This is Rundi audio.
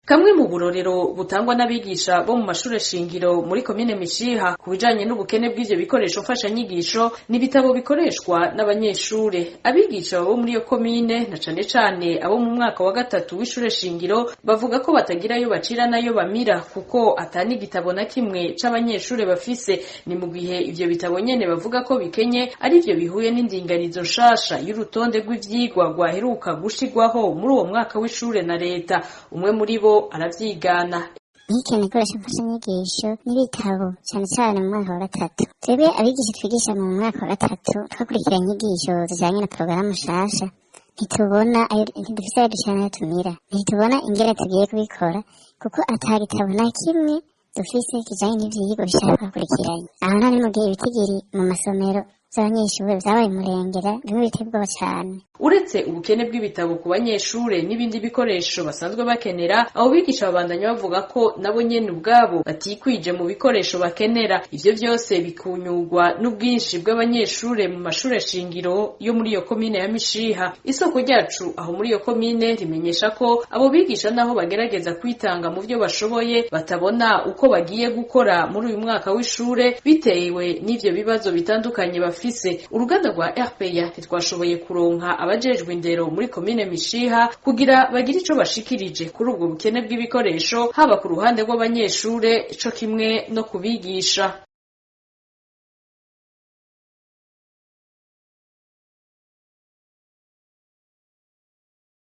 Kamwe mu burorero butangwa n'abigisha bo mu mashure shingiro muri komine Mishiha ku bijanye n'ubukene bw'ivyo bikoresho mfashanyigisho n'ibitabo bikoreshwa n'abanyeshure. Abigisha bo muri iyo komine na cane cane abo mu mwaka wa gatatu w'ishure shingiro bavuga ko batagira ayo bacira nayo bamira kuko atani igitabo na kimwe c'abanyeshure bafise. Ni mu gihe ivyo bitabo nyene bavuga ko bikenye arivyo bihuye n'indinganizo nshasha y'urutonde rw'ivyigwa rwaheruka gushirwaho muri uwo mwaka w'ishure na leta. Umwe muri bo aravyigana. Nk'ikene ikoresha mfashanyigisho n'ibitabo cane cane mu mwaka wa gatatu. Twebwe abigisha twigisha mu mwaka wa gatatu twakurikiranye inyigisho zijanye na porogaramu nshasha, ntidufise ayo ducira nayo tumira, ntitubona ingene tugiye kubikora kuko ata gitabo na kimwe dufise kijanye n'ivyigwa bishaka twakurikiranye. Aho nta ni mu gihe ibitigiri mu masomero vy'abanyeshure vyabaye umurengera, bimwe biteye ubwoba cane. Uretse ubukene bw'ibitabo ku banyeshure n'ibindi bikoresho basanzwe bakenera, abo bigisha babandanya bavuga ko nabo nyene ubwabo batikwije mu bikoresho bakenera. Ivyo vyose bikunyurwa n'ubwinshi bw'abanyeshure mu mashure shingiro yo muri iyo komine ya Mishiha. Isoko ryacu aho muri iyo komine rimenyesha ko abo bigisha naho bagerageza kwitanga mu vyo bashoboye batabona uko bagiye gukora muri uyu mwaka w'ishure bitewe n'ivyo bibazo bitandukanye bafise. Uruganda rwa RPA ntitwashoboye kuronka abajejwe indero muri komine Mishiha kugira bagire ico bashikirije kuri ubwo bukene bw'ibikoresho haba ku ruhande rw'abanyeshure co kimwe no kubigisha.